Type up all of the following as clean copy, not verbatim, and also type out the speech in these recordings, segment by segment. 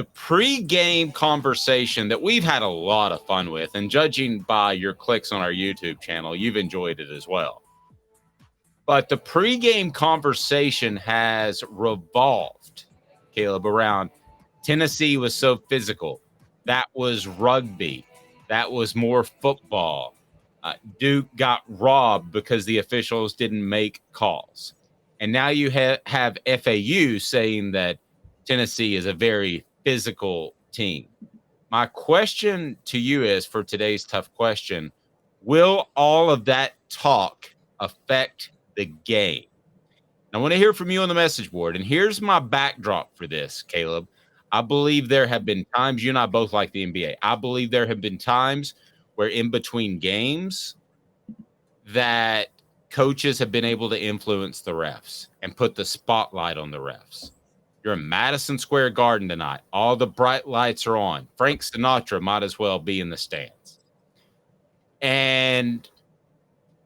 the pregame conversation that we've had a lot of fun with, and judging by your clicks on our YouTube channel, you've enjoyed it as well. But the pregame conversation has revolved, Caleb, around Tennessee was so physical. That was rugby. That was more football. Duke got robbed because the officials didn't make calls. And now you have FAU saying that Tennessee is a very physical team. My question to you is, for today's tough question, will all of that talk affect the game? I want to hear from you on the message board. And here's my backdrop for this, Caleb. I believe there have been times, you and I both like the NBA. I believe there have been times where in between games that coaches have been able to influence the refs and put the spotlight on the refs. You're in Madison Square Garden tonight. All the bright lights are on. Frank Sinatra might as well be in the stands. And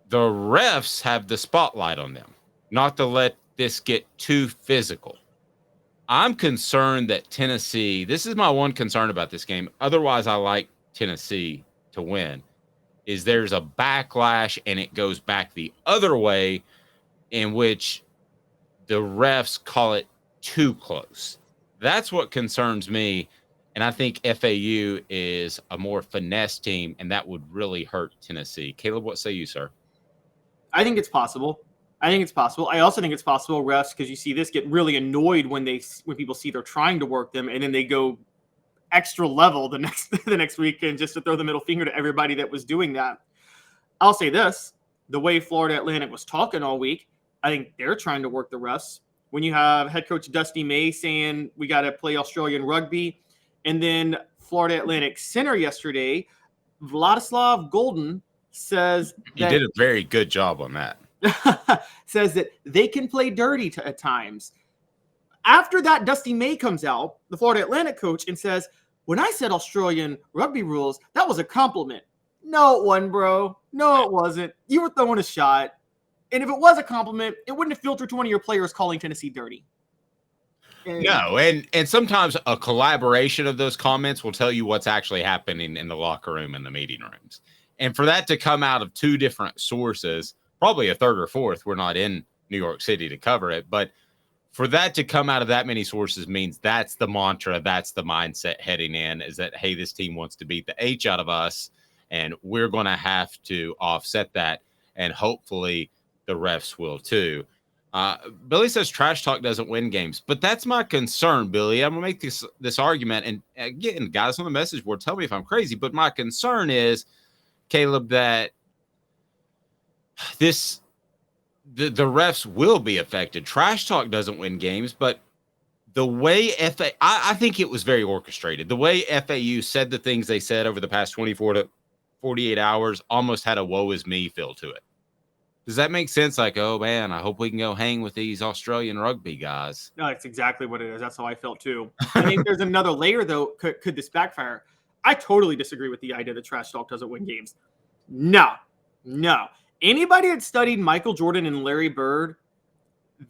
the refs have the spotlight on them, not to let this get too physical. I'm concerned that Tennessee, this is my one concern about this game. Otherwise, I like Tennessee to win, is there's a backlash and it goes back the other way in which the refs call it too close. That's what concerns me. And I think FAU is a more finesse team, and that would really hurt Tennessee. Caleb, what say you, sir? I think it's possible. I also think it's possible refs, because you see this, get really annoyed when people see they're trying to work them, and then they go extra level the next week and just to throw the middle finger to everybody that was doing that. I'll say this: the way Florida Atlantic was talking all week, I think they're trying to work the refs. When you have head coach Dusty May saying we got to play Australian rugby, and then Florida Atlantic center yesterday, Vladislav Goldin says he did a very good job on that. says that they can play dirty at times. After that, Dusty May comes out, the Florida Atlantic coach, and says, when I said Australian rugby rules, that was a compliment. No, it wasn't, bro. No, it wasn't. You were throwing a shot. And if it was a compliment, it wouldn't have filtered to one of your players calling Tennessee dirty. No, and sometimes a collaboration of those comments will tell you what's actually happening in the locker room and the meeting rooms. And for that to come out of two different sources, probably a third or fourth, we're not in New York City to cover it, but for that to come out of that many sources means that's the mantra, that's the mindset heading in, is that, hey, this team wants to beat the H out of us, and we're going to have to offset that, and hopefully the refs will too. Billy says trash talk doesn't win games, but that's my concern, Billy. I'm going to make this argument, and again, guys on the message board, tell me if I'm crazy, but my concern is, Caleb, that the refs will be affected. Trash talk doesn't win games, but the way I think it was very orchestrated. The way FAU said the things they said over the past 24 to 48 hours almost had a woe is me feel to it. Does that make sense? Like, oh, man, I hope we can go hang with these Australian rugby guys. No, that's exactly what it is. That's how I felt, too. I think there's another layer, though. Could this backfire? I totally disagree with the idea that trash talk doesn't win games. No. Anybody that studied Michael Jordan and Larry Bird,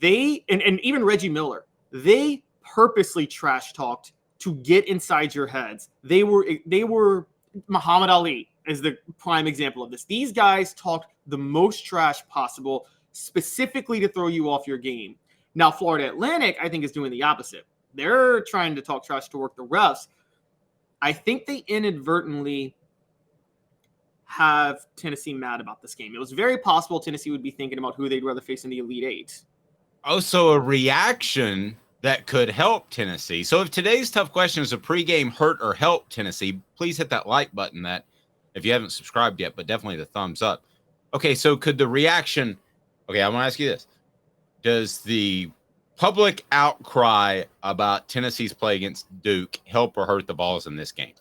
and even Reggie Miller, they purposely trash talked to get inside your heads. They were Muhammad Ali is the prime example of this. These guys talked the most trash possible, specifically to throw you off your game. Now, Florida Atlantic, I think, is doing the opposite. They're trying to talk trash to work the refs. I think they inadvertently have Tennessee mad about this game. It was very possible Tennessee would be thinking about who they'd rather face in the Elite Eight. Oh, so a reaction that could help Tennessee. So if today's tough question is a pregame hurt or help Tennessee, please hit that like button, that if you haven't subscribed yet, but definitely the thumbs up. Okay, so could the reaction – okay, I'm going to ask you this. Does the public outcry about Tennessee's play against Duke help or hurt the Vols in this game?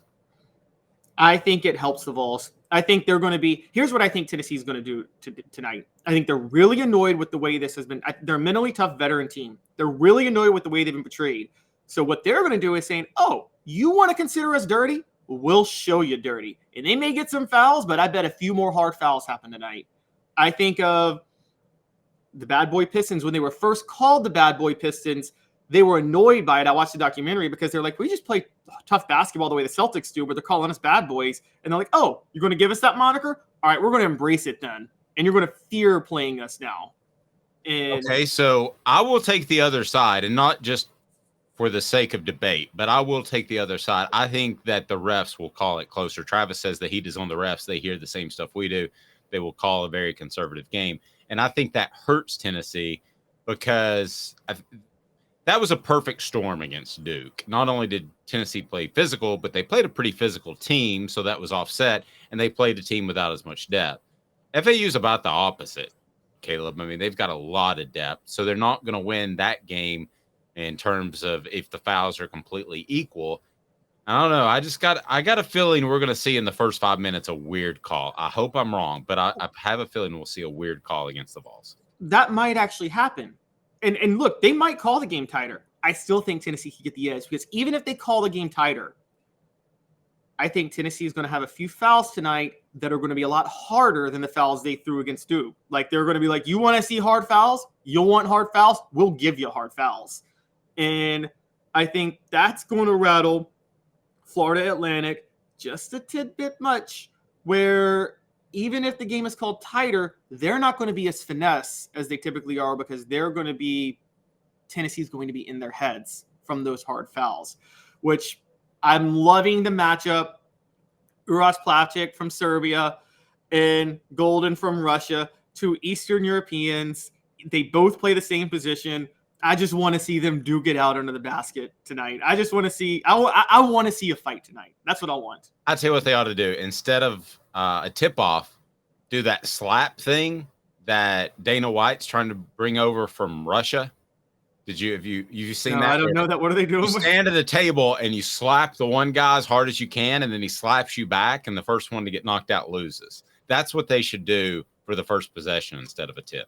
I think it helps the Vols. I think they're going to be – here's what I think Tennessee's going to do tonight. I think they're really annoyed with the way this has been – they're a mentally tough veteran team. They're really annoyed with the way they've been portrayed. So what they're going to do is saying, oh, you want to consider us dirty? We'll show you dirty. And they may get some fouls, but I bet a few more hard fouls happen tonight. I think of the Bad Boy Pistons when they were first called the Bad Boy Pistons. they were annoyed by it. I watched the documentary because they're like, we just play tough basketball the way the Celtics do, but they're calling us bad boys. And they're like, oh, you're going to give us that moniker? All right, we're going to embrace it then. And you're going to fear playing us now. And okay, so I will take the other side, and not just for the sake of debate, but I will take the other side. I think that the refs will call it closer. Travis says the heat is on the refs. They hear the same stuff we do. They will call a very conservative game. And I think that hurts Tennessee because that was a perfect storm against Duke. Not only did Tennessee play physical, but they played a pretty physical team, so that was offset, and they played a team without as much depth. FAU is about the opposite, Caleb. I mean, they've got a lot of depth, so they're not going to win that game in terms of if the fouls are completely equal. I don't know. I got a feeling we're going to see in the first 5 minutes a weird call. I hope I'm wrong, but I have a feeling we'll see a weird call against the Vols. That might actually happen. And look, they might call the game tighter. I still think Tennessee can get the edge because even if they call the game tighter, I think Tennessee is going to have a few fouls tonight that are going to be a lot harder than the fouls they threw against Duke. Like, they're going to be like, you want to see hard fouls? You'll want hard fouls? We'll give you hard fouls. And I think that's going to rattle Florida Atlantic just a tidbit much, where even if the game is called tighter, they're not going to be as finesse as they typically are because Tennessee's going to be in their heads from those hard fouls, which I'm loving the matchup. Uros Plavšić from Serbia and Goldin from Russia, two Eastern Europeans. They both play the same position. I just want to see them duke it out under the basket tonight. I just want to see – I want to see a fight tonight. That's what I want. I'll tell you what they ought to do. Instead of a tip-off, do that slap thing that Dana White's trying to bring over from Russia. Have you seen that? I don't know that. What are they doing? You stand at the table and you slap the one guy as hard as you can, and then he slaps you back, and the first one to get knocked out loses. That's what they should do for the first possession instead of a tip.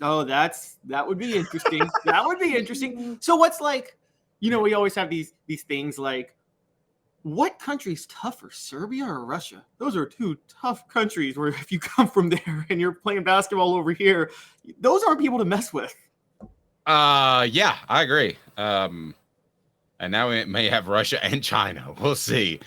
Oh, that would be interesting. That would be interesting. So what's like, we always have these things like, what country's tougher, Serbia or Russia? Those are two tough countries where if you come from there and you're playing basketball over here, those aren't people to mess with. Yeah, I agree. And now we may have Russia and China. We'll see.